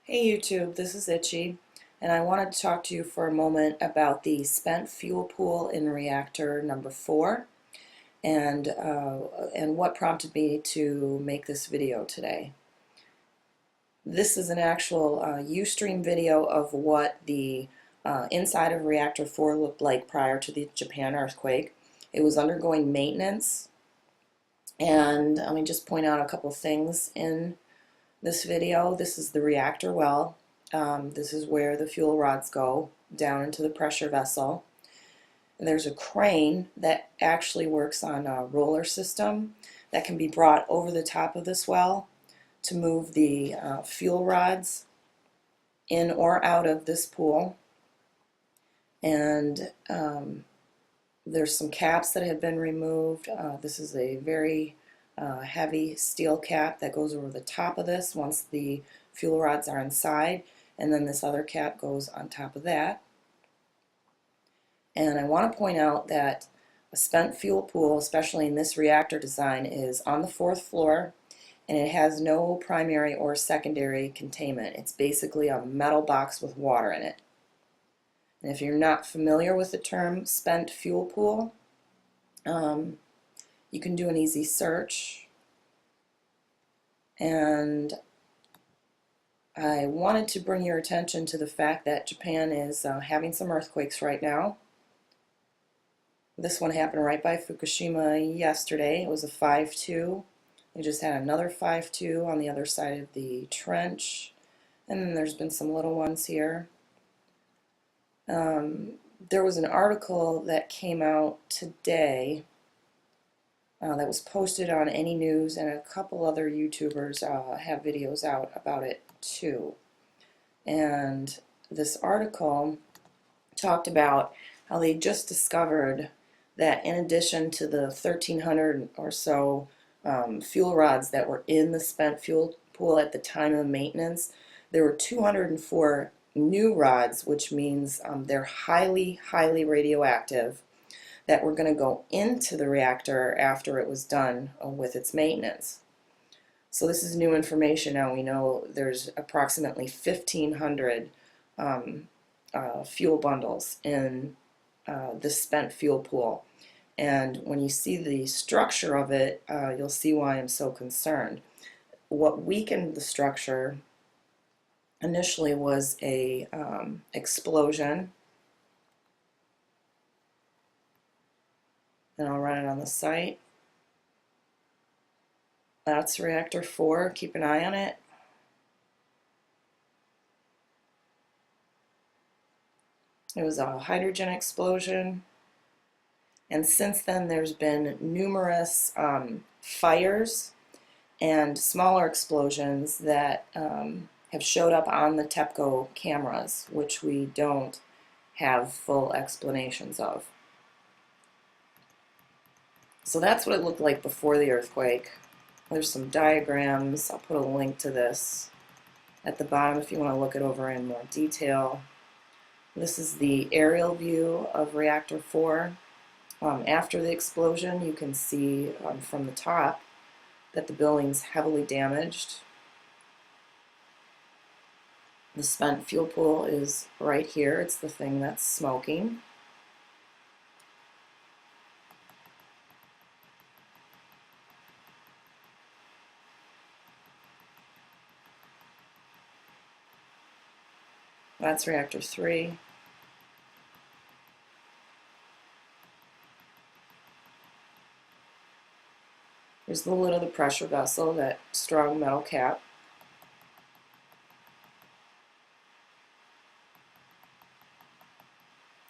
Hey YouTube, this is Itchy, and I wanted to talk to you for a moment about the spent fuel pool in reactor number 4 and what prompted me to make this video today. This is an actual Ustream video of what the inside of reactor 4 looked like prior to the Japan earthquake. It was undergoing maintenance, and let me just point out a couple things in this video. This is the reactor well. This is where the fuel rods go down into the pressure vessel. And there's a crane that actually works on a roller system that can be brought over the top of this well to move the fuel rods in or out of this pool. And there's some caps that have been removed. This is a very heavy steel cap that goes over the top of this once the fuel rods are inside, and then this other cap goes on top of that. And I want to point out that a spent fuel pool, especially in this reactor design, is on the 4th floor, and it has no primary or secondary containment. It's basically a metal box with water in it. And if you're not familiar with the term spent fuel pool, you can do an easy search. And I wanted to bring your attention to the fact that Japan is having some earthquakes right now. This one happened right by Fukushima yesterday. It was a 5.2. We just had another 5.2 on the other side of the trench. And then there's been some little ones here. There was an article that came out today that was posted on Any News, and a couple other YouTubers have videos out about it too. And this article talked about how they just discovered that in addition to the 1,300 or so fuel rods that were in the spent fuel pool at the time of the maintenance, there were 204 new rods, which means they're highly radioactive, that were going to go into the reactor after it was done with its maintenance. So this is new information. Now we know there's approximately 1,500 fuel bundles in this spent fuel pool. And when you see the structure of it, you'll see why I'm so concerned. What weakened the structure initially was a explosion. And I'll run it on the site. That's reactor 4. Keep an eye on it. It was a hydrogen explosion. And since then, there's been numerous fires and smaller explosions that have showed up on the TEPCO cameras, which we don't have full explanations of. So that's what it looked like before the earthquake. There's some diagrams. I'll put a link to this at the bottom if you want to look it over in more detail. This is the aerial view of reactor 4. After the explosion, you can see from the top that the building's heavily damaged. The spent fuel pool is right here. It's the thing that's smoking. That's reactor 3. Here's the lid of the pressure vessel, that strong metal cap.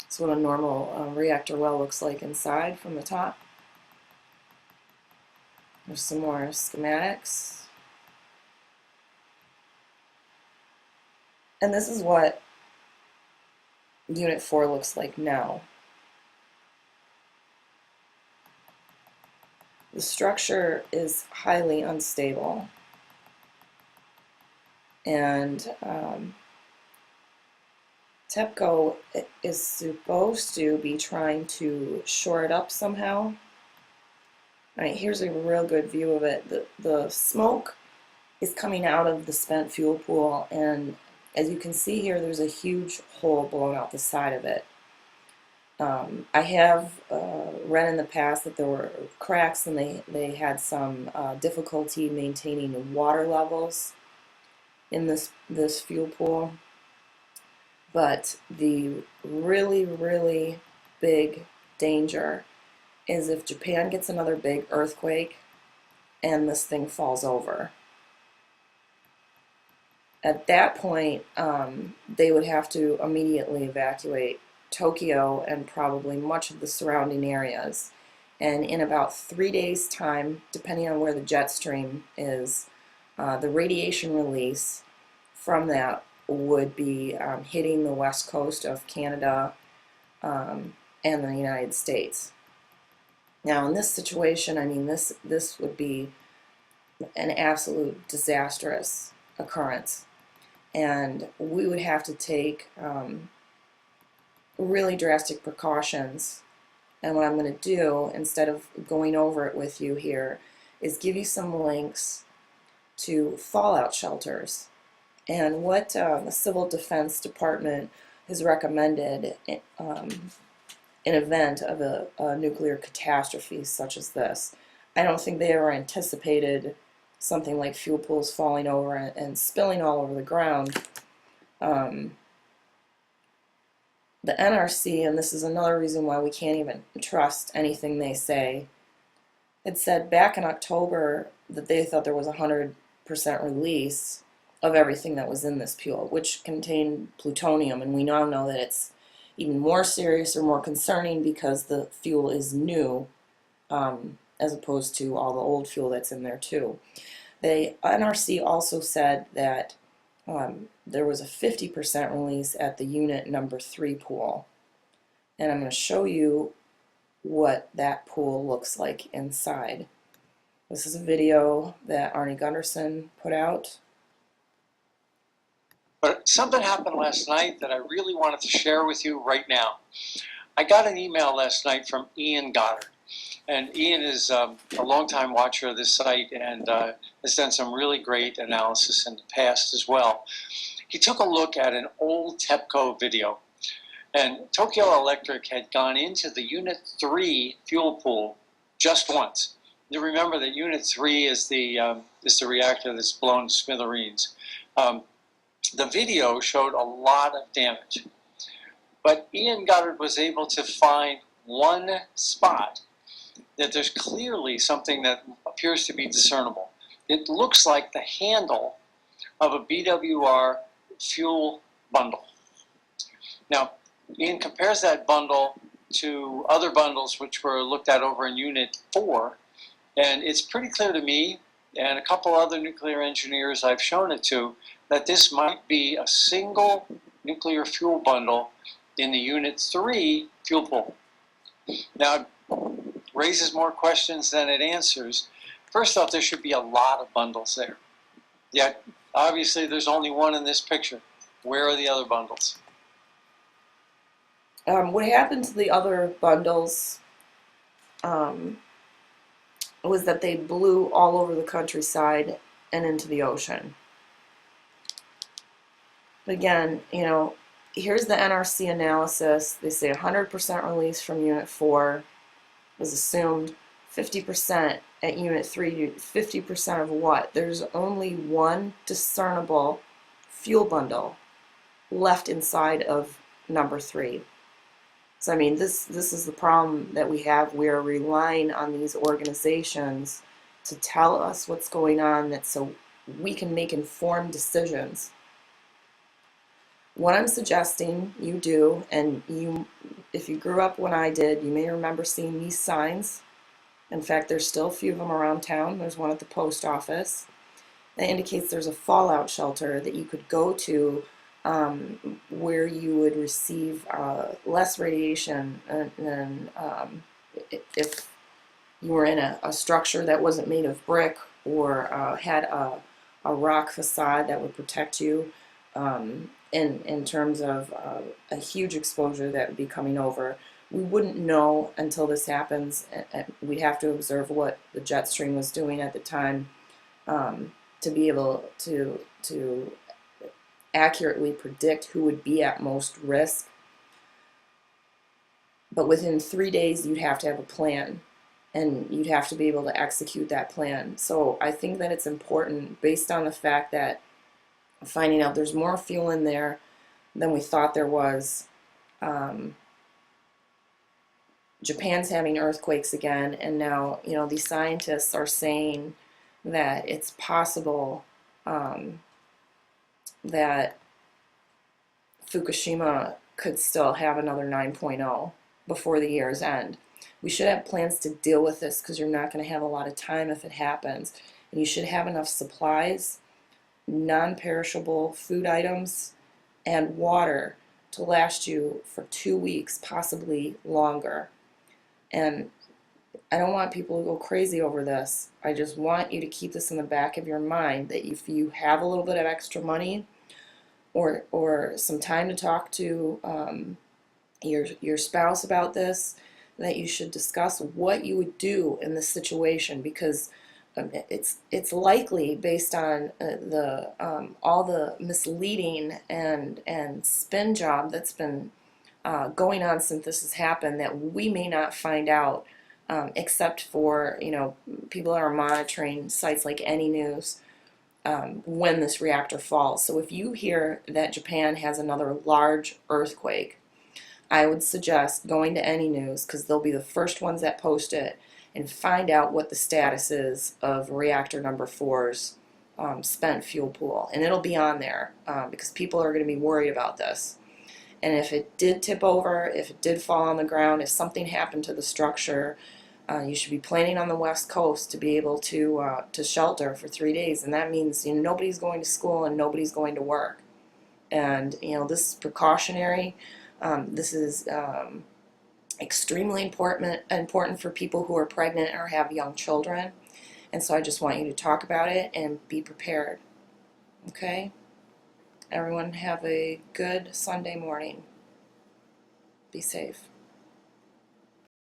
That's what a normal reactor well looks like inside from the top. There's some more schematics. And this is what Unit 4 looks like now. The structure is highly unstable, and TEPCO is supposed to be trying to shore it up somehow. All right, here's a real good view of it. The smoke is coming out of the spent fuel pool, and As you can see here, there's a huge hole blown out the side of it. I have read in the past that there were cracks and they had some difficulty maintaining the water levels in this fuel pool. But the really, really big danger is if Japan gets another big earthquake and this thing falls over. At that point, they would have to immediately evacuate Tokyo and probably much of the surrounding areas. And in about 3 days' time, depending on where the jet stream is, the radiation release from that would be hitting the west coast of Canada and the United States. Now, in this situation, I mean, this would be an absolute disastrous occurrence. And we would have to take really drastic precautions. And what I'm going to do, instead of going over it with you here, is give you some links to fallout shelters and what the Civil Defense Department has recommended in event of a nuclear catastrophe such as this. I don't think they ever anticipated something like fuel pools falling over and spilling all over the ground. The NRC, and this is another reason why we can't even trust anything they say, it said back in October that they thought there was 100% release of everything that was in this fuel, which contained plutonium, and we now know that it's even more serious or more concerning because the fuel is new, as opposed to all the old fuel that's in there too. The NRC also said that there was a 50% release at the unit number 3 pool. And I'm going to show you what that pool looks like inside. This is a video that Arnie Gunderson put out. But something happened last night that I really wanted to share with you right now. I got an email last night from Goddard. And Ian is a longtime watcher of this site and has done some really great analysis in the past as well. He took a look at an old TEPCO video. And Tokyo Electric had gone into the Unit 3 fuel pool just once. You remember that Unit 3 is the reactor that's blown to smithereens. The video showed a lot of damage. But Ian Goddard was able to find one spot that there's clearly something that appears to be discernible. It looks like the handle of a BWR fuel bundle. Now, Ian compares that bundle to other bundles which were looked at over in Unit 4, and it's pretty clear to me, and a couple other nuclear engineers I've shown it to, that this might be a single nuclear fuel bundle in the Unit 3 fuel pool. Now, raises more questions than it answers. First off, there should be a lot of bundles there. Yet, obviously, there's only one in this picture. Where are the other bundles? What happened to the other bundles was that they blew all over the countryside and into the ocean. Again, you know, here's the NRC analysis. They say 100% release from Unit 4 was assumed, 50% at Unit 3, 50% of what? There's only one discernible fuel bundle left inside of number 3. So I mean, this is the problem that we have. We are relying on these organizations to tell us what's going on, that so we can make informed decisions. What I'm suggesting you do, and if you grew up when I did, you may remember seeing these signs. In fact, there's still a few of them around town. There's one at the post office that indicates there's a fallout shelter that you could go to where you would receive less radiation than if you were in a structure that wasn't made of brick or had a rock facade that would protect you in terms of a huge exposure that would be coming over. We wouldn't know until this happens. We'd have to observe what the jet stream was doing at the time to be able to accurately predict who would be at most risk, but within 3 days you'd have to have a plan, and you'd have to be able to execute that plan. So I think that it's important, based on the fact that finding out there's more fuel in there than we thought there was. Japan's having earthquakes again, and now, you know, these scientists are saying that it's possible that Fukushima could still have another 9.0 before the year's end. We should have plans to deal with this, because you're not going to have a lot of time if it happens. And you should have enough supplies, non-perishable food items, and water to last you for 2 weeks, possibly longer. And I don't want people to go crazy over this. I just want you to keep this in the back of your mind, that if you have a little bit of extra money, or some time to talk to your spouse about this, that you should discuss what you would do in this situation, because it's likely, based on all the misleading and spin job that's been going on since this has happened, that we may not find out, except for, you know, people that are monitoring sites like Any News, when this reactor falls. So if you hear that Japan has another large earthquake, I would suggest going to Any News, because they'll be the first ones that post it, and find out what the status is of reactor number 4's spent fuel pool. And it'll be on there, because people are going to be worried about this. And if it did tip over, if it did fall on the ground, if something happened to the structure, you should be planning on the West Coast to be able to shelter for 3 days. And that means, you know, nobody's going to school and nobody's going to work. And, you know, this is precautionary. This is extremely important for people who are pregnant or have young children. And so I just want you to talk about it and be prepared. Okay? Everyone have a good Sunday morning. Be safe.